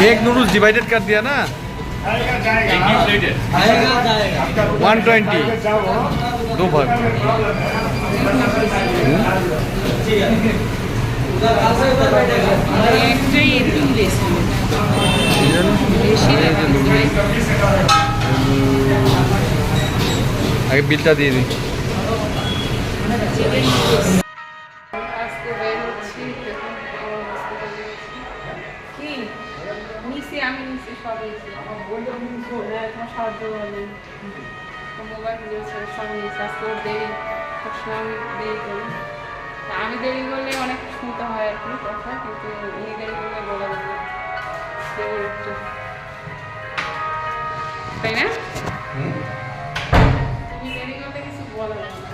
एक noodles divided कर दिया ना 120 दो भाग आगे बिलटा दिए दी আমি দেরি করলে অনেক শুনতে হয় আর কি কথা, কিন্তু উনি দেরি করলে বলা যাবে তাই না? তুমি দেরি করলে কিছু বলা যাবে না।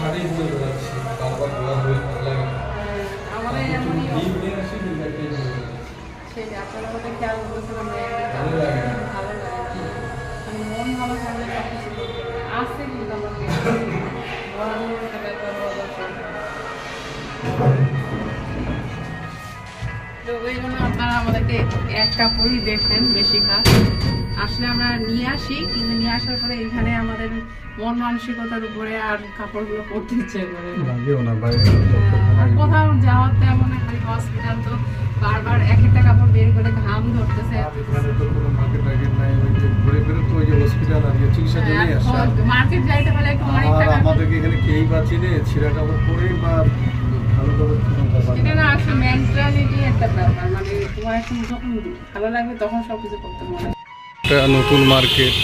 আমি বলবো অনেক কথা। আমাদের এমনই সেই আপনারা কথা খেয়াল করতেছিলাম ভালো লাগে, মানে মন ভালো থাকলে সব কিছু করতে পারে। আসছে কিন্তু আমাকে একটা ব্যাপার তো ওই জন্য আপনারা আমাদেরকে এক কাপড়ই দেখেন বেশিরভাগ। আসলে আমরা নিয়ে আসি, কিন্তু নিয়ে আসার পরে এখানে আমাদের মন মানসিকতার উপরে আর কাপড়গুলো পরতে ইচ্ছে করে আর কোথাও যাওয়ার তেমন খালি হসপিটাল তো বারবার এক একটা কাপড় বের করে ঘাম ধরতেছে। মার্কেট যাইতে হলে একটু অনেক টাকা আমাদেরকে এখানে কেই পাচ্ছি রে ছিঁড়া কাপড় পরে বা ভালো করে এটা না আসলে মেন্টালিটি একটা ব্যাপার, মানে তোমার একটু যখন ভালো লাগবে তখন সব কিছু করতে মনে। একটা নতুন মার্কেট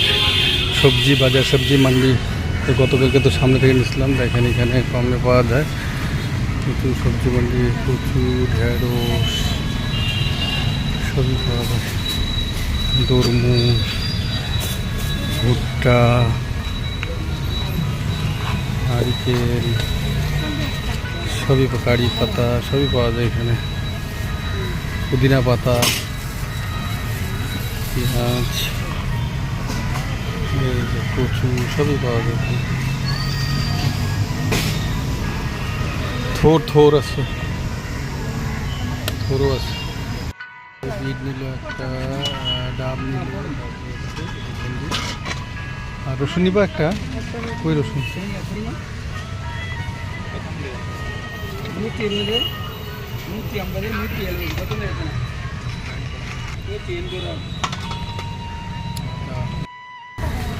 সবজি বাজার সবজি মান্ডি গতকালকে তো সামনে থেকে নিয়েছিলাম, দেখেন এখানে কমে পাওয়া যায় নতুন সবজি মান্ডি, কচু ঢেঁড়স সবই পাওয়া যায়, তরমুজ ভুট্টা নারিকেল সবই কারি পাতা সবই পাওয়া যায় এখানে, পুদিনা পাতা পেঁয়াজ কচু সবই পাওয়া যায়। থোর আছে, থোরও আছে, বিট নিল একটা, ডাব নিল আর রসুন নিবা একটা, কই রসুন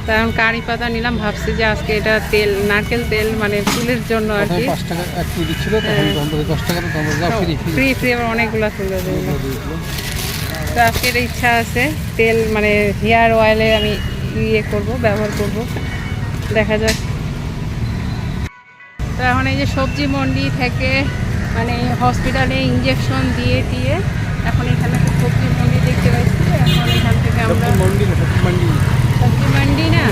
কারণ কারি পাতা নিলাম, ভাবছি যে আজকে এটা তেল নারকেল তেল মানে চুলের জন্য আর কি 5 টাকা এক কেজি ছিল, তখন 10 টাকা ফ্রি ফ্রি আবার অনেকগুলো তুলে দিল। তো আজকে এটা ইচ্ছা আছে তেল মানে হেয়ার অয়েলে আমি ব্যবহার করব, দেখা যাক। তো এখন এই যে সবজি মন্ডি থেকে মানে হসপিটালে ইঞ্জেকশন দিয়ে এখন এখানে সবজি মন্ডি দেখতে পাচ্ছি। এখন এখান থেকে আমরা সবজি মান্ডি না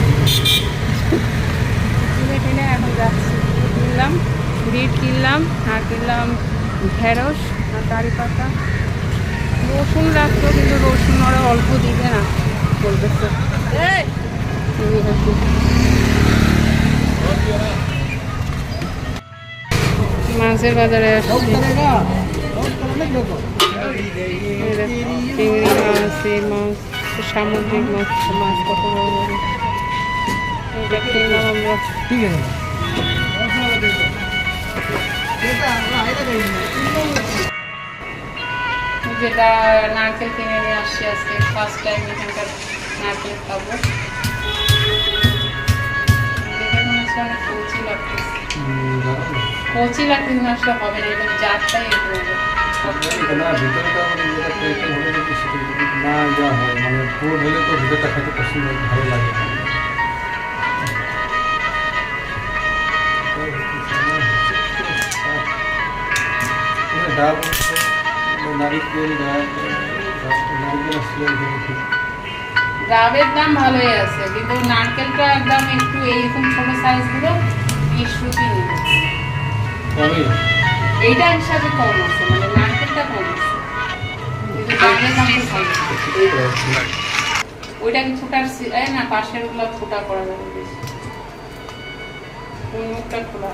কিনে এখন যাচ্ছি। কিনলাম বিট, কিনলাম আর কিনলাম ঢেঁড়স আর কারি পাতা, রসুন রাখতো কিন্তু রসুন ওরা অল্প দিবে না বলতেছে। মাছের বাজারে আসছি, চিংড়ি মাছ, এই মাছ সামুদ্রিক মাছ কত বড় বড় এটা কিনলাম আমরা। যেটা নারকেল কিনে নিয়ে আসছি আজকে ফার্স্ট টাইম এখানকার নারকেল খাবো। দেখে মনে হচ্ছে অনেক কচি লাগতেছে, আসলে হবে না, এটা জাতটাই না যা হয় মানে পুরো হলে তো ভিতরটা খেতে পছন্দ ভালো লাগে। ডাব নারিকেল ডাবের দাম ভালোই আছে, কিন্তু নারকেলটা একদম একটু এইরকম ছোট সাইজগুলো 20 রুপি নিবে, এইটা হিসাবে কম আছে, মানে নারকেলটা কম আছে, কিন্তু ডাবের দাম তো ভালো। ওইটা কি ফুটার না পাশের গুলো ফুটা করা যাবে বেশি। কোন মুখটা খোলা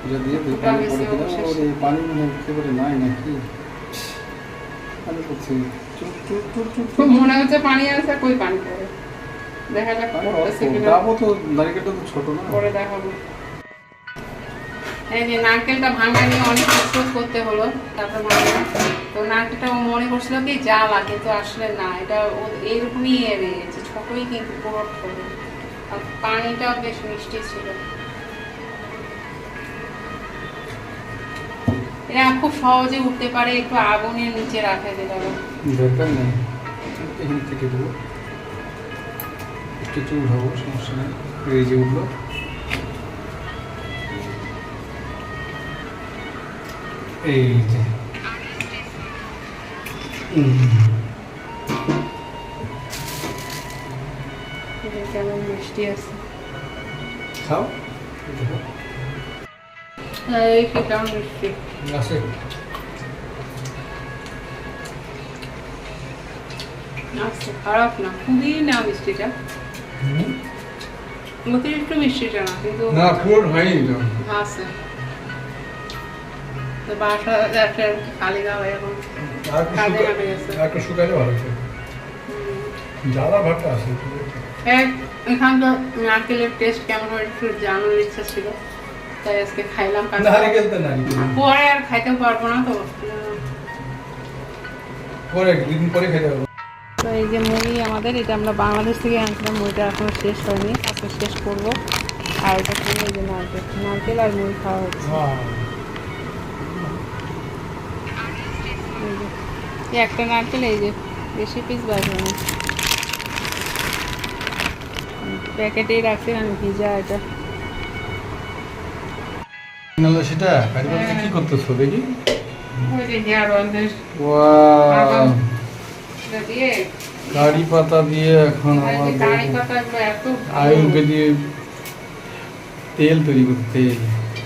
এটা দিয়ে ফুটা পানি গেছে পড়ে দিলাম, অবশেষে। ওর এই পানি মনে হয় একেবারে নাই নাকি পানি পড়ছে চুপ চুপ চুপ চুপ খুব মনে হচ্ছে পানি আছে, কই পানি পড়ে দেখা যাক পড়তেছে কিনা, যাবো তো, নারিকেলটা তো ছোট না। পরে দেখাবো। এই যে নারকেলটা ভাঙা নিয়ে অনেক প্রস্তুত করতে হলো, তারপর ভাঙা। তো নারকেলটা ও মনে করছিল কি জ্বালা, কিন্তু আসলে না, এটা এইরকমই এড়িয়েছে, ছোটই কিন্তু পুরো ছোট। আর পানিটাও বেশ মিষ্টি ছিল। এরা খুব সহজে উঠতে পারে, একটু আগুনের নিচে রাখা দিতে হবে। দরকার নেই, এখান থেকে দেবো, একটু চুল হবো, সমস্যা নেই। এই যে উঠলো, এই যে এটা কেমন মিষ্টি আছে, খাও এই কি কেমন মিষ্টি আছে। আচ্ছা, খারাপ না, খুবই না মিষ্টিটা, অতিরিক্ত মিষ্টিটা না, কিন্তু না পুরো হয়নি তো। আছে। তো বাসা একটা খালি গাওয়া এখন কাজে নামে গেছে। একটু শুকাইলে ভালো হতো, জ্বালা ভাতটা আছে। এখানকার নারকেলের টেস্ট কেমন হয় একটু জানার ইচ্ছা ছিল, তাই আজকে খাইলাম। নারিকেল তো নারিকেল পরে আর খাইতেও পারবো না তো। পরে একদিন পরে খেতে হবে। তো এই যে মুড়ি আমাদের, এটা আমরা বাংলাদেশ থেকে আনছিলাম, মুড়িটা এখনো শেষ হয়নি, আজকে শেষ করবো। আর এটা কিনে এই যে নারকেল, নারকেল আর মুড়ি খাওয়া হচ্ছে। এই যে এই একটা নারকেল, এই যে বেশি পিস বাজবে, প্যাকেটেই রাখছি আমি ভিজা। এটা সেটা কারিগরকে কি করতেছো দেখি। ওই যে হেয়ার অয়েলের ওয়াও, এটা দিয়ে কারি পাতা দিয়ে এখন কারি আমাদের পাতাগুলো এত আয়ুর্বেদিক তেল তৈরি করতে, তেল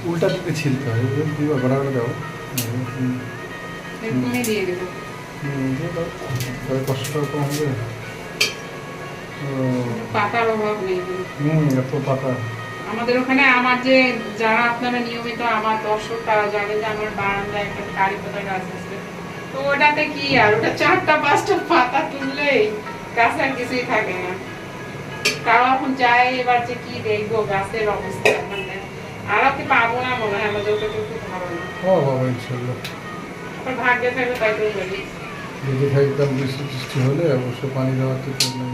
উল্টা দিকে ছিলতে হয়, দিবা বড় করে দাও। এরকমই দিয়ে দেবো। দিয়ে দাও, তাহলে কষ্টটা কম হবে। পাতার অভাব নেই। এত পাতা আমাদের ওখানে, আমার যে যারা আপনারা নিয়মিত আমার দর্শক, তারা জানেন যে আমার বারান্দায় একটা কারি পাতা গাছ আছে। তো ওটাতে কি আর, ওটা 4-5টা পাতা তুললেই গাছে আর কিছুই থাকে না। তাও এখন যাই, এবার যে কি দেখবো গাছের অবস্থা, মানে আর কি পাবো না মনে হয়, আমাদের যতটুকু ধারণা। ও বাবা, ইনশাল্লাহ আবার ভাগ্যে থাকলে তাই তো বলি। যদি একদম বৃষ্টি টিষ্টি হলে অবশ্যই পানি দেওয়ার তো প্রবলেম,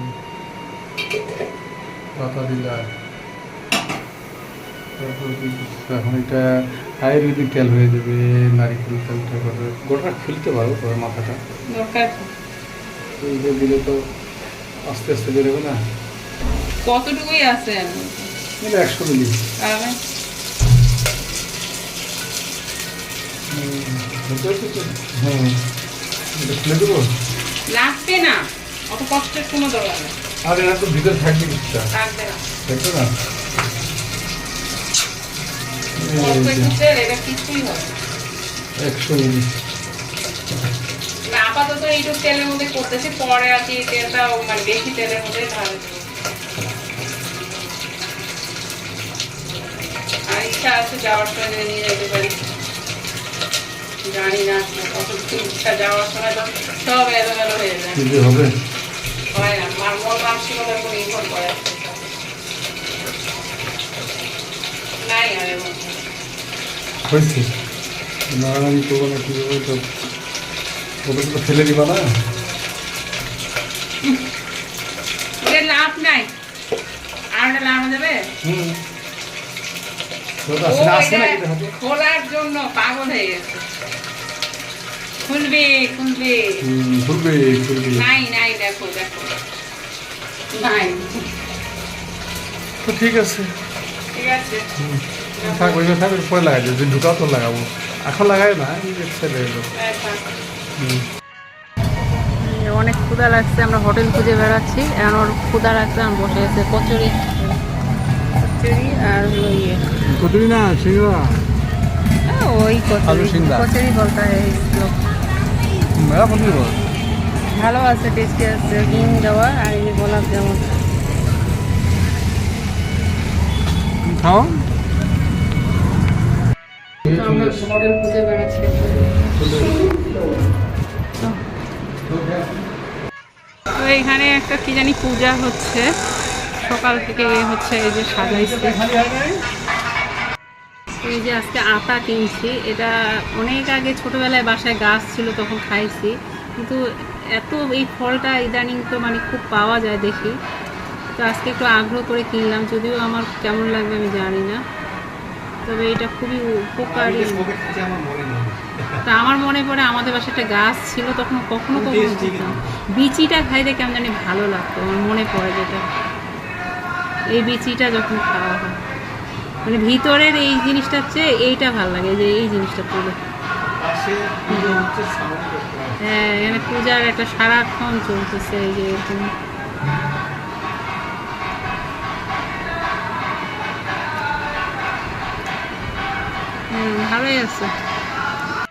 পাতা দিলে। তারপর এখন এটা আয়ুর্বেদিক তেল হয়ে যাবে, নারিকেল তেলটা করে গোটা ফেলতে পারো, তবে মাথাটা দরকার এইটা দিলে তো আস্তে আস্তে বেরোবে না। কতটুকুই আছে এটা 100 মিলি। তাহলে হ্যাঁ, এটা খুলে দেবো। লাগবে না, অত কষ্টের কোনো দরকার নেই। আর এটা তো ভিতরে থাকবে কিছুটা, লাগবে না, দেখো না। অল্প একটু তেল, এটা কিছুই হবে 100 মিলি। না। আপাতত এইটুকু তেলের মধ্যে করতেছি, পরে আর কি তেলটা মানে বেশি তেলের মধ্যে ঢালে দেবো। আর ইচ্ছা আছে যাওয়ার সময় নিয়ে যেতে পারি, জানি না কত ইচ্ছা, যাওয়ার সময় তো সব এলোমেলো হয়ে যায়, দিতে হবে। হয় না, আমার মন মানসিকতার উপর নির্ভর করে। নাই আর এমন হয়েছে নাড়ানাড়ি করবো না, কীভাবে তো ওটা তো ফেলে দিবা না। ওদের লাভ নাই, আর ওটা লাভ যাবে। খোলার জন্য পাগল হয়ে গেছে, খুলবে খুলবে, খুলবে খুলবে। নাই নাই, দেখো দেখো নাই। তো ঠিক আছে, ঠিক আছে, থাক ওই থাক, পরে লাগাই যদি ঢুকাও তো লাগাবো, এখন লাগাই না, ছেড়ে এলো। অনেক ক্ষুধা লাগছে, আমরা হোটেল খুঁজে বেড়াচ্ছি, এখন ওর ক্ষুধা লাগছে, আমি বসে আছে কচুরি, কচুরি আর ইয়ে কচুরি না সিঙ্গড়া, ওই আলু কচুরি, সিঙ্গড়া। কচুরি বলতে হয়। হ্যাঁ বলবি বল। ভালো আছে, টেস্টি আছে, ডিম দেওয়া আর এই যে গোলাপ জামুন। খাও। আমরা হোটেল খুঁজে বেড়াচ্ছি। তো এখানে একটা কি জানি পূজা হচ্ছে, সকাল থেকে হচ্ছে এই যে সাজাইছে। এই যে আজকে আতা কিনছি, এটা অনেক আগে ছোটবেলায় বাসায় গাছ ছিল তখন খাইছি, কিন্তু এত এই ফলটা ইদানিং তো মানে খুব পাওয়া যায় দেখি, তো আজকে একটু আগ্রহ করে কিনলাম, যদিও আমার কেমন লাগবে আমি জানি না, তবে এটা খুবই উপকারী। তা আমার মনে পড়ে আমাদের বাসায় একটা গাছ ছিল, তখন কখনো কখনো খেতাম, বিচিটা খাইতে কেমন জানি ভালো লাগতো, আমার মনে পড়ে যেটা, এই বিচিটা যখন খাওয়া হয়, মানে ভিতরের এই জিনিসটার চেয়ে এইটা ভালো লাগে, যে এই জিনিসটা পুরো। হ্যাঁ, এখানে পূজার একটা সারাক্ষণ চলতেছে, এই যে এরকম। ভালোই আছে।